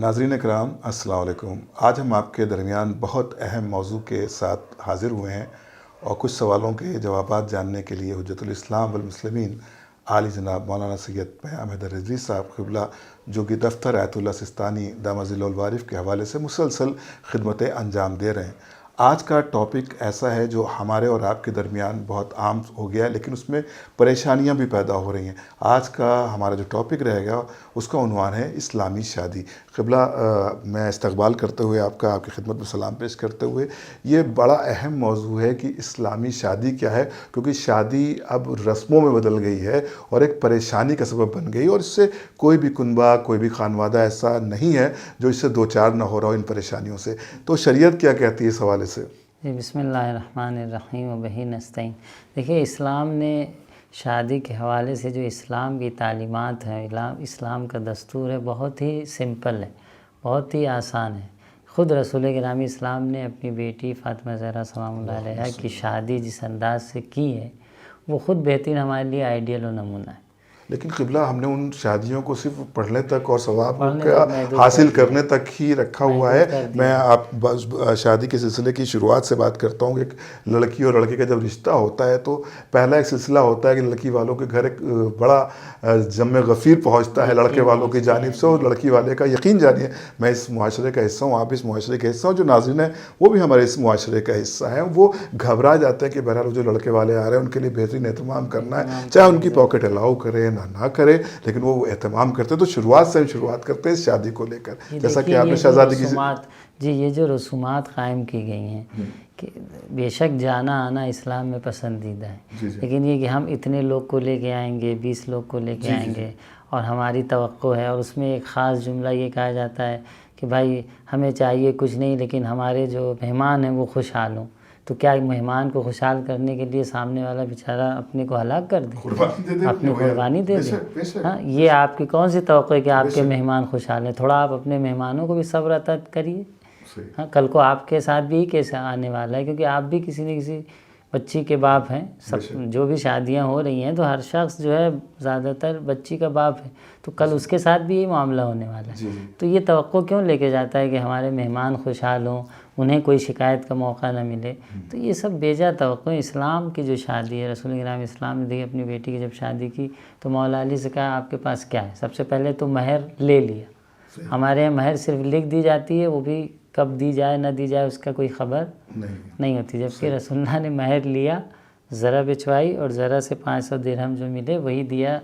ناظرین کرام السلام علیکم۔ آج ہم آپ کے درمیان بہت اہم موضوع کے ساتھ حاضر ہوئے ہیں اور کچھ سوالوں کے جوابات جاننے کے لیے حجت الاسلام والمسلمین عالی جناب مولانا سید پیام حیدر رضوی صاحب قبلہ جو کہ دفتر آیت اللہ سستانی دامت ظل الوارف کے حوالے سے مسلسل خدمتیں انجام دے رہے ہیں۔ آج کا ٹاپک ایسا ہے جو ہمارے اور آپ کے درمیان بہت عام ہو گیا ہے، لیکن اس میں پریشانیاں بھی پیدا ہو رہی ہیں۔ آج کا ہمارا جو ٹاپک رہے گا اس کا عنوان ہے اسلامی شادی۔ قبلہ میں استقبال کرتے ہوئے آپ کی خدمت میں سلام پیش کرتے ہوئے، یہ بڑا اہم موضوع ہے کہ اسلامی شادی کیا ہے، کیونکہ شادی اب رسموں میں بدل گئی ہے اور ایک پریشانی کا سبب بن گئی، اور اس سے کوئی بھی کنبہ کوئی بھی خانوادہ ایسا نہیں ہے جو اس سے دو چار نہ ہو رہا ہو ان پریشانیوں سے۔ تو شریعت کیا کہتی ہے اس حوالے سے؟ بسم اللہ الرحمن الرحیم و بہ نستعین۔ دیکھیے، اسلام نے شادی کے حوالے سے جو اسلام کی تعلیمات ہیں، اسلام کا دستور ہے، بہت ہی سمپل ہے، بہت ہی آسان ہے۔ خود رسول گرامی اسلام نے اپنی بیٹی فاطمہ زہرا سلام اللہ علیہا کی شادی جس انداز سے کی ہے، وہ خود بہترین ہمارے لیے آئیڈیل و نمونہ ہے۔ لیکن قبلہ ہم نے ان شادیوں کو صرف پڑھنے تک اور ثواب حاصل کرنے تک ہی رکھا ہوا ہے۔ میں آپ شادی کے سلسلے کی شروعات سے بات کرتا ہوں کہ ایک لڑکی اور لڑکے کا جب رشتہ ہوتا ہے تو پہلا ایک سلسلہ ہوتا ہے کہ لڑکی والوں کے گھر ایک بڑا جم غفیر پہنچتا ہے لڑکے والوں کی جانب سے، اور لڑکی والے کا یقین جانیے میں اس معاشرے کا حصہ ہوں، آپ اس معاشرے کا حصہ ہوں، جو ناظرین ہیں وہ بھی ہمارے اس معاشرے کا حصہ ہیں، وہ گھبرا جاتے ہیں کہ بہرحال جو لڑکے والے آ رہے ہیں ان کے لیے بہترین اہتمام کرنا ہے، چاہے ان کی پاکٹ الاؤ کرے نہ کرے، لیکن وہ اہتمام کرتے۔ تو شروعات سے ہم شروعات کرتے ہیں اس شادی کو لے کر، جیسا کہ آپ نے شہزادی کی یہ جو رسومات قائم کی گئی ہیں کہ بے شک جانا آنا اسلام میں پسندیدہ ہے، لیکن یہ کہ ہم اتنے لوگ کو لے کے آئیں گے، 20 لوگ کو لے کے آئیں گے اور ہماری توقع ہے، اور اس میں ایک خاص جملہ یہ کہا جاتا ہے کہ بھائی ہمیں چاہیے کچھ نہیں لیکن ہمارے جو مہمان ہیں وہ خوشحال ہوں۔ تو کیا مہمان کو خوشحال کرنے کے لیے سامنے والا بیچارہ اپنے کو ہلاک کر دے، اپنی قربانی دے دے؟ ہاں، یہ آپ کی کون سی توقع ہے کہ آپ کے مہمان خوشحال ہیں؟ تھوڑا آپ اپنے مہمانوں کو بھی صبر عطا کریے۔ ہاں، کل کو آپ کے ساتھ بھی کیسے آنے والا ہے، کیونکہ آپ بھی کسی نہ کسی بچی کے باپ ہیں۔ سب جو بھی شادیاں ہو رہی ہیں تو ہر شخص جو ہے زیادہ تر بچی کا باپ ہے، تو کل اس کے ساتھ بھی یہی معاملہ ہونے والا ہے۔ تو یہ توقع کیوں لے کے جاتا ہے کہ ہمارے مہمان خوشحال ہوں، انہیں کوئی شکایت کا موقع نہ ملے؟ تو یہ سب بیجا توقع۔ اسلام کی جو شادی ہے، رسول گرامی اسلام نے دیکھی اپنی بیٹی کی جب شادی کی تو مولا علی سے کہا آپ کے پاس کیا ہے؟ سب سے پہلے تو مہر لے لیا۔ ہمارے یہاں مہر صرف لکھ دی جاتی ہے، وہ بھی کب دی جائے نہ دی جائے اس کا کوئی خبر نہیں ہوتی، جبکہ رسول اللہ نے مہر لیا، ذرا بچوائی اور ذرا سے 500 درہم جو ملے وہی دیا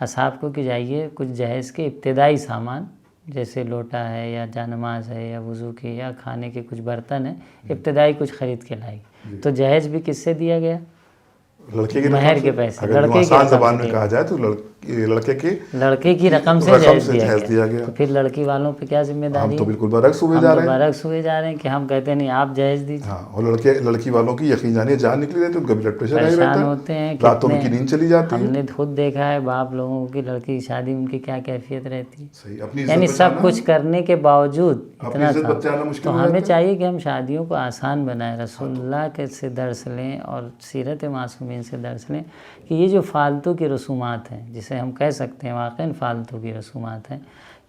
اصحاب کو کہ جائیے کچھ جہیز کے ابتدائی سامان جیسے لوٹا ہے یا جانماز ہے یا وضو کے یا کھانے کے کچھ برتن ہیں، ابتدائی کچھ خرید کے لائے گی۔ تو جہیز بھی کس سے دیا گیا؟ لڑکے کی مہر کے پیسے، لڑکے کی زبان میں کہا جائے تو لڑکے کی رقم سے جہیز دیا گیا۔ تو پھر لڑکی والوں پہ کیا ذمہ داری ہے؟ ہم تو بالکل برعکس ہوئے جا رہے ہیں کہ ہم کہتے ہیں نہیں آپ جہیز دیجیے، اور لڑکی والوں کی یقین جانیے جان نکلی رہتی ہے، ان کا بلڈ پریشر پریشان ہوتے ہیں، راتوں میں کی نیند چلی جاتی ہے۔ ہم نے خود دیکھا ہے باپ لوگوں کی لڑکی کی شادی ان کی کیا کیفیت رہتی ہے، یعنی سب کچھ کرنے کے باوجود اتنا تھا۔ تو ہمیں چاہیے کہ ہم شادیوں کو آسان بنائیں، رسول اللہ کے سے درس لیں اور سیرت معصومین سے درس لیں کہ یہ جو فالتو کی رسومات ہیں، جسے ہم کہہ سکتے ہیں واقعاً فالتو کی رسومات ہیں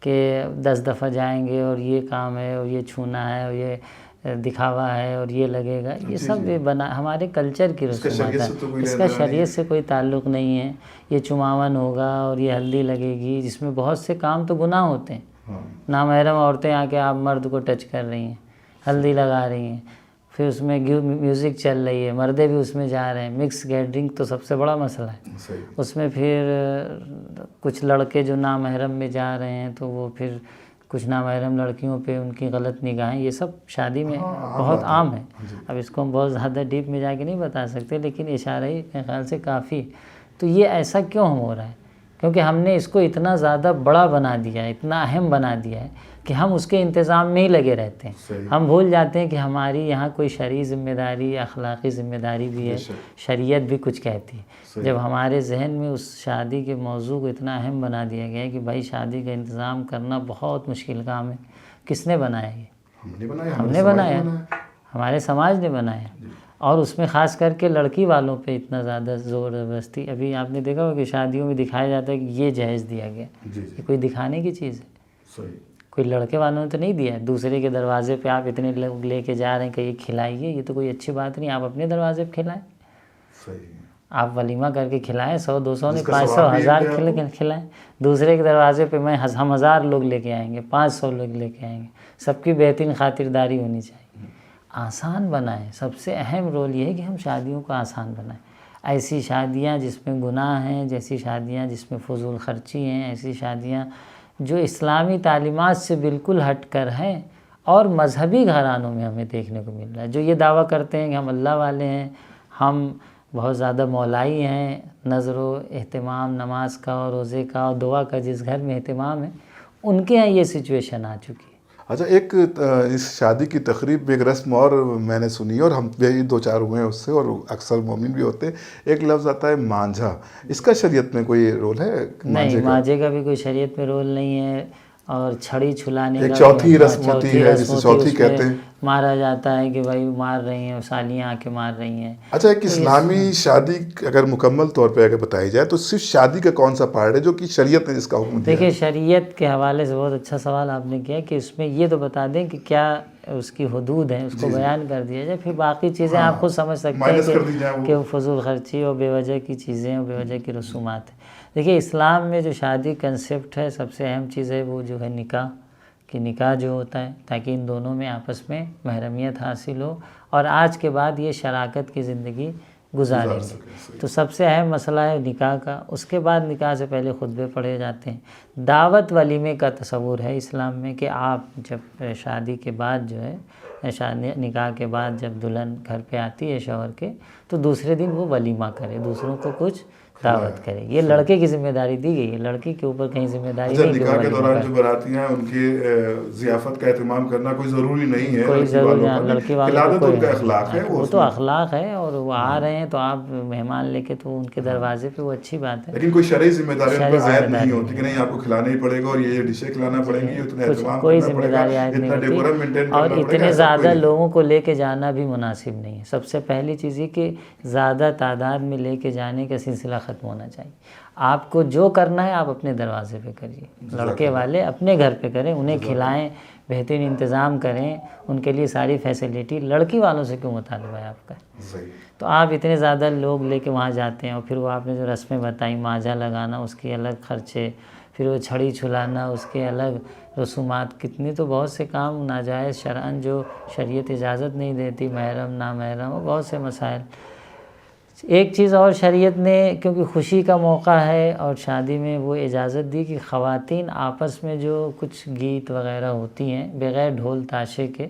کہ 10 دفعہ جائیں گے اور یہ کام ہے اور یہ چھونا ہے اور یہ دکھاوا ہے اور یہ لگے گا، یہ سب ہمارے کلچر کی رسومات ہیں، اس کا شریعت سے کوئی تعلق نہیں ہے۔ یہ چماون ہوگا اور یہ ہلدی لگے گی، جس میں بہت سے کام تو گناہ ہوتے ہیں، نامحرم عورتیں آ کے آپ مرد کو ٹچ کر رہی ہیں، ہلدی لگا رہی ہیں، پھر اس میں میوزک چل رہی ہے، مردے بھی اس میں جا رہے ہیں، مکس گیدرنگ تو سب سے بڑا مسئلہ ہے۔ اس میں پھر کچھ لڑکے جو نامحرم میں جا رہے ہیں تو وہ پھر کچھ نامحرم لڑکیوں پہ ان کی غلط نگاہیں، یہ سب شادی میں بہت عام ہے۔ اب اس کو ہم بہت زیادہ ڈیپ میں جا کے نہیں بتا سکتے، لیکن اشارہ ہی میرے خیال سے کافی۔ تو یہ ایسا کیوں ہو رہا ہے؟ کیونکہ ہم نے اس کو اتنا زیادہ بڑا بنا دیا ہے، اتنا اہم بنا دیا ہے کہ ہم اس کے انتظام میں ہی لگے رہتے ہیں۔ ہم بھول جاتے ہیں کہ ہماری یہاں کوئی شرعی ذمہ داری، اخلاقی ذمہ داری بھی ہے، شریعت بھی کچھ کہتی ہے۔ جب ہمارے ذہن میں اس شادی کے موضوع کو اتنا اہم بنا دیا گیا ہے کہ بھائی شادی کا انتظام کرنا بہت مشکل کام ہے، کس نے بنایا یہ؟ ہم نے بنایا، ہمارے سماج نے بنایا، اور اس میں خاص کر کے لڑکی والوں پہ اتنا زیادہ زور زبردستی۔ ابھی آپ نے دیکھا ہوگا کہ شادیوں میں دکھایا جاتا ہے کہ یہ جہیز دیا گیا، یہ کوئی دکھانے کی چیز ہے؟ کوئی لڑکے والوں نے تو نہیں دیا ہے، دوسرے کے دروازے پہ آپ اتنے لوگ لے کے جا رہے ہیں کہ یہ کھلائیے، یہ تو کوئی اچھی بات نہیں، آپ اپنے دروازے پہ کھلائیں، آپ ولیمہ کر کے کھلائیں، 100-200 نہیں 500-1000 کھلائیں، دوسرے کے دروازے پہ ہم 1000 لوگ لے کے آئیں گے، 500 لوگ لے کے آئیں گے، سب کی بہترین خاطرداری ہونی چاہیے، آسان بنائیں، سب سے اہم رول یہ ہے کہ ہم شادیوں کو آسان بنائیں، ایسی شادیاں جس میں گناہ ہیں، جیسی شادیاں جس میں فضول خرچی ہیں، ایسی شادیاں جو اسلامی تعلیمات سے بالکل ہٹ کر ہیں اور مذہبی گھرانوں میں ہمیں دیکھنے کو مل رہا ہے، جو یہ دعویٰ کرتے ہیں کہ ہم اللہ والے ہیں، ہم بہت زیادہ مولائی ہیں، نظر و اہتمام نماز کا اور روزے کا اور دعا کا جس گھر میں اہتمام ہے، ان کے یہاں یہ سچویشن آ چکی ہے۔ اچھا، ایک اس شادی کی تقریب میں ایک رسم اور میں نے سنی ہے، اور ہم بھی 2-4 ہوئے ہیں اس سے، اور اکثر مومن بھی ہوتے ہیں، ایک لفظ آتا ہے مانجھا، اس کا شریعت میں کوئی رول ہے؟ نہیں، مانجھے کا بھی کوئی شریعت میں رول نہیں ہے، اور چھڑی چھلانے کا ایک چوتھی رسم ہوتی ہے جسے چوتھی کہتے ہیں، مارا جاتا ہے کہ بھائی مار رہی ہیں، سالیاں آ کے مار رہی ہیں۔ اچھا، ایک اسلامی شادی اگر مکمل طور پہ اگر بتائی جائے تو صرف شادی کا کون سا پارٹ ہے جو کہ شریعت نے اس کا حکم دیا؟ دیکھیے، شریعت کے حوالے سے بہت اچھا سوال آپ نے کیا کہ اس میں یہ تو بتا دیں کہ کیا اس کی حدود ہیں، اس کو بیان کر دیا جائے، پھر باقی چیزیں آپ خود سمجھ سکتے ہیں کہ وہ فضول خرچی اور بے وجہ کی چیزیں اور بے وجہ کی رسومات ہیں۔ دیکھیے، اسلام میں جو شادی کنسیپٹ ہے، سب سے اہم چیز ہے وہ جو ہے نکاح، کہ نکاح جو ہوتا ہے تاکہ ان دونوں میں آپس میں محرمیت حاصل ہو اور آج کے بعد یہ شراکت کی زندگی گزاریں گے، تو سب سے اہم مسئلہ ہے نکاح کا۔ اس کے بعد نکاح سے پہلے خطبے پڑھے جاتے ہیں، دعوت ولیمے کا تصور ہے اسلام میں کہ آپ جب شادی کے بعد جو ہے نکاح کے بعد جب دلہن گھر پہ آتی ہے شوہر کے، تو دوسرے دن وہ ولیمہ کرے، دوسروں کو کچھ دعوت کرے، یہ لڑکے کی ذمہ داری دی گئی ہے، لڑکی کے اوپر کہیں ذمہ داری نہیں کہ نکاح کے دوران جو براتیاں ہیں ان کی ضیافت کا اہتمام کرنا کوئی ضروری نہیں ہے، کوئی ضروری نہیں، لڑکی والوں کو ان کا اخلاق ہے، وہ تو اخلاق ہے، اور وہ آ رہے ہیں تو آپ مہمان لے کے تو ان کے دروازے پہ وہ اچھی بات ہے، لیکن کوئی شرعی ذمہ داری ان پر عائد نہیں ہوتی کہ نہیں آپ کو کھلانا ہی پڑے گا اور یہ ڈشیں کھلانا پڑیں گی، اتنا اہتمام کوئی کرنا ذمہ پڑے گا، داری عائد نہیں اتنا ڈیکورم ہوتی، مینٹین اور کرنا پڑے گا، اتنے زیادہ لوگوں کو لے کے جانا بھی مناسب نہیں ہے۔ سب سے پہلی چیز یہ کہ زیادہ تعداد میں لے کے جانے کا سلسلہ ختم ہونا چاہیے، آپ کو جو کرنا ہے آپ اپنے دروازے پہ کریے، لڑکے والے اپنے گھر پہ کریں، انہیں کھلائیں، بہترین انتظام کریں، ان کے لیے ساری فیسلٹی، لڑکی والوں سے کیوں مطالبہ ہے آپ کا؟ تو آپ اتنے زیادہ لوگ لے کے وہاں جاتے ہیں، اور پھر وہ آپ نے جو رسمیں بتائیں، مانجھا لگانا اس کے الگ خرچے، پھر وہ چھڑی چھلانا اس کے الگ رسومات، کتنے تو بہت سے کام ناجائز شرعاً جو شریعت اجازت نہیں دیتی، محرم نامحرم اور بہت سے مسائل۔ ایک چیز اور شریعت نے، کیونکہ خوشی کا موقع ہے اور شادی میں وہ اجازت دی کہ خواتین آپس میں جو کچھ گیت وغیرہ ہوتی ہیں بغیر ڈھول تاشے کے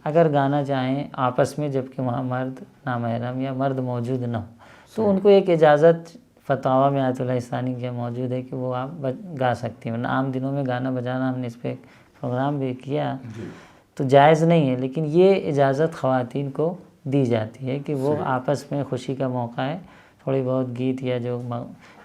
اگر گانا چاہیں آپس میں، جبکہ وہاں مرد نامحرم یا مرد موجود نہ ہو، تو ان کو ایک اجازت فتاویٰ میں آیت اللہ ثانی کے موجود ہے کہ وہ آپ گا سکتی ہیں، ورنہ عام دنوں میں گانا بجانا، ہم نے اس پہ ایک پروگرام بھی کیا، تو جائز نہیں ہے، لیکن یہ اجازت خواتین کو دی جاتی ہے کہ وہ آپس میں خوشی کا موقع ہے، تھوڑی بہت گیت یا جو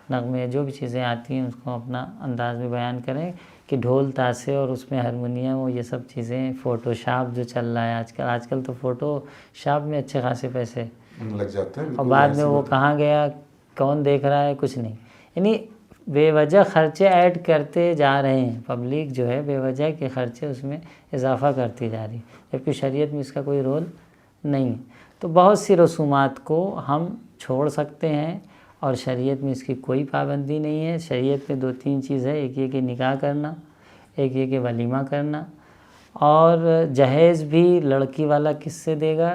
نغمے جو بھی چیزیں آتی ہیں اس کو اپنا انداز میں بیان کریں، کہ ڈھول تاشے اور اس میں ہارمونیم وہ یہ سب چیزیں، فوٹو شاپ جو چل رہا ہے آج کل تو فوٹو شاپ میں اچھے خاصے پیسے لگ جاتے ہیں، اور بعد میں وہ کہاں گیا، کون دیکھ رہا ہے، کچھ نہیں، یعنی بے وجہ خرچے ایڈ کرتے جا رہے ہیں، پبلک جو ہے بے وجہ کے خرچے اس میں اضافہ کرتی جا رہی ہے، جبکہ شریعت میں اس کا کوئی رول نہیں ہے۔ تو بہت سی رسومات کو ہم چھوڑ سکتے ہیں اور شریعت میں اس کی کوئی پابندی نہیں ہے۔ شریعت میں 2-3 چیز ہے، ایک یہ کہ نکاح کرنا، ایک یہ کہ ولیمہ کرنا، اور جہیز بھی لڑکی والا کس سے دے گا؟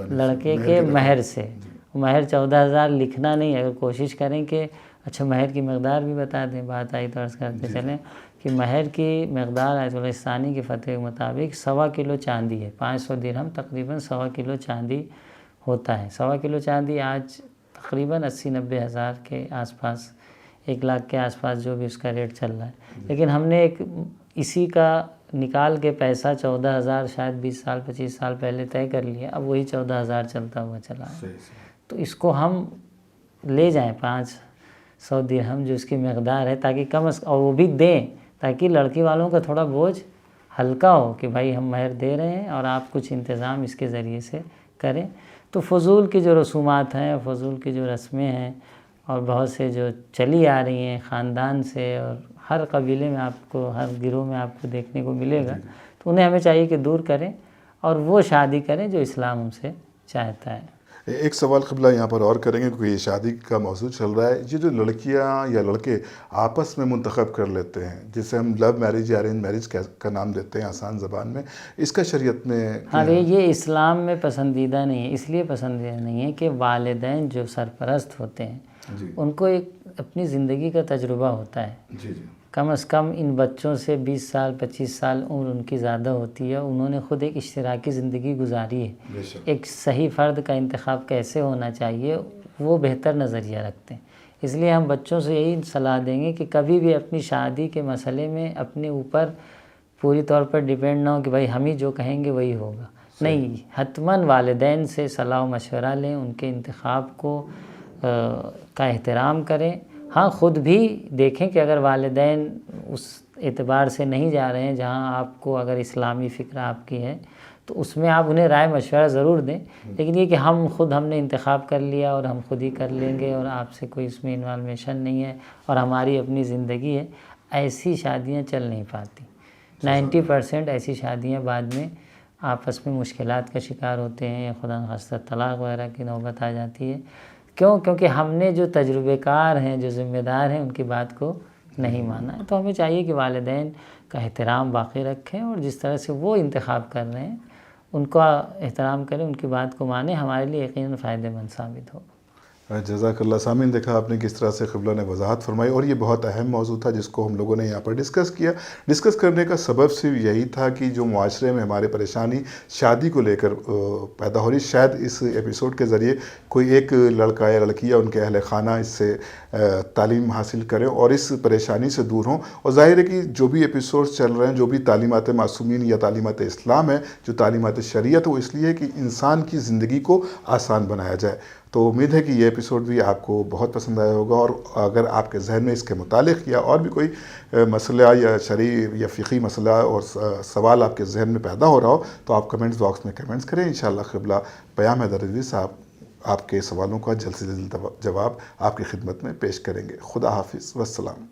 لڑکے کے مہر سے۔ مہر 14,000 لکھنا نہیں، اگر کوشش کریں کہ اچھا مہر کی مقدار بھی بتا دیں، بات آئی تو عرض کرتے چلیں کہ مہر کی مقدار آیت اللہ ثانی کے فتوے کے مطابق 1.25 کلو چاندی ہے، 500 درہم تقریباً 1.25 کلو چاندی ہوتا ہے۔ 1.25 کلو چاندی آج تقریباً 80-90 ہزار کے آس پاس، 1 لاکھ کے آس پاس جو بھی اس کا ریٹ چل رہا ہے، لیکن ہم نے ایک اسی کا نکال کے پیسہ 14,000 شاید 20 سال 25 سال پہلے طے کر لیا، اب وہی 14,000 چلتا ہوا چلا ہے، تو اس کو ہم لے جائیں 500 درہم جو اس کی مقدار ہے، تاکہ کم از کم، اور وہ بھی دیں تاکہ لڑکی والوں کا تھوڑا بوجھ ہلکا ہو کہ بھائی ہم مہر دے رہے ہیں اور آپ کچھ انتظام اس کے ذریعے سے کریں۔ تو فضول کی جو رسومات ہیں، فضول کی جو رسمیں ہیں اور بہت سے جو چلی آ رہی ہیں خاندان سے، اور ہر قبیلے میں آپ کو، ہر گروہ میں آپ کو دیکھنے کو ملے گا، تو انہیں ہمیں چاہیے کہ دور کریں اور وہ شادی کریں جو اسلام ہم سے چاہتا ہے۔ ایک سوال قبلہ یہاں پر اور کریں گے، کیونکہ یہ شادی کا موضوع چل رہا ہے، یہ جو لڑکیاں یا لڑکے آپس میں منتخب کر لیتے ہیں، جسے ہم لو میرج یا ارینج میرج کا نام دیتے ہیں آسان زبان میں، اس کا شریعت میں ہاں یہ اسلام میں پسندیدہ نہیں ہے، اس لیے پسندیدہ نہیں ہے کہ والدین جو سرپرست ہوتے ہیں ان کو ایک اپنی زندگی کا تجربہ ہوتا ہے، کم از کم ان بچوں سے 20 سال 25 سال عمر ان کی زیادہ ہوتی ہے، انہوں نے خود ایک اشتراکی زندگی گزاری ہے، ایک صحیح فرد کا انتخاب کیسے ہونا چاہیے وہ بہتر نظریہ رکھتے ہیں۔ اس لیے ہم بچوں سے یہی صلاح دیں گے کہ کبھی بھی اپنی شادی کے مسئلے میں اپنے اوپر پوری طور پر ڈیپینڈ نہ ہو کہ بھائی ہم ہی جو کہیں گے وہی ہوگا، نہیں، حتماً والدین سے صلاح و مشورہ لیں، ان کے انتخاب کا احترام کریں۔ ہاں خود بھی دیکھیں کہ اگر والدین اس اعتبار سے نہیں جا رہے ہیں جہاں آپ کو اگر اسلامی فکر آپ کی ہے تو اس میں آپ انہیں رائے مشورہ ضرور دیں، لیکن یہ کہ ہم نے انتخاب کر لیا اور ہم خود ہی کر لیں گے اور آپ سے کوئی اس میں انوالویشن نہیں ہے اور ہماری اپنی زندگی ہے، ایسی شادیاں چل نہیں پاتی۔ 90% ایسی شادیاں بعد میں آپس میں مشکلات کا شکار ہوتے ہیں، یا خدا نخواستہ طلاق وغیرہ کی نوبت آ جاتی ہے۔ کیونکہ ہم نے جو تجربے کار ہیں، جو ذمہ دار ہیں، ان کی بات کو نہیں مانا ہے۔ تو ہمیں چاہیے کہ والدین کا احترام باقی رکھیں اور جس طرح سے وہ انتخاب کر رہے ہیں ان کا احترام کریں، ان کی بات کو مانیں، ہمارے لیے یقیناً فائدہ مند ثابت ہوگا۔ جزاک اللہ۔ سامعین، دیکھا آپ نے کس طرح سے قبلہ نے وضاحت فرمائی، اور یہ بہت اہم موضوع تھا جس کو ہم لوگوں نے یہاں پر ڈسکس کیا۔ ڈسکس کرنے کا سبب صرف یہی تھا کہ جو معاشرے میں ہمارے پریشانی شادی کو لے کر پیدا ہو رہی، شاید اس ایپیسوڈ کے ذریعے کوئی ایک لڑکا یا لڑکی یا ان کے اہل خانہ اس سے تعلیم حاصل کریں اور اس پریشانی سے دور ہوں۔ اور ظاہر ہے کہ جو بھی ایپیسوڈز چل رہے ہیں، جو بھی تعلیمات معصومین یا تعلیمات اسلام ہے، جو تعلیمات شریعت، وہ اس لیے ہے کہ انسان کی زندگی کو آسان بنایا جائے۔ تو امید ہے کہ یہ ایپیسوڈ بھی آپ کو بہت پسند آیا ہوگا، اور اگر آپ کے ذہن میں اس کے متعلق یا اور بھی کوئی مسئلہ یا شرعی یا فقہی مسئلہ اور سوال آپ کے ذہن میں پیدا ہو رہا ہو تو آپ کمنٹس باکس میں کمنٹس کریں۔ انشاءاللہ قبلہ پیام حیدر عزیز صاحب آپ کے سوالوں کا جلد سے جلد جواب آپ کی خدمت میں پیش کریں گے۔ خدا حافظ، والسلام۔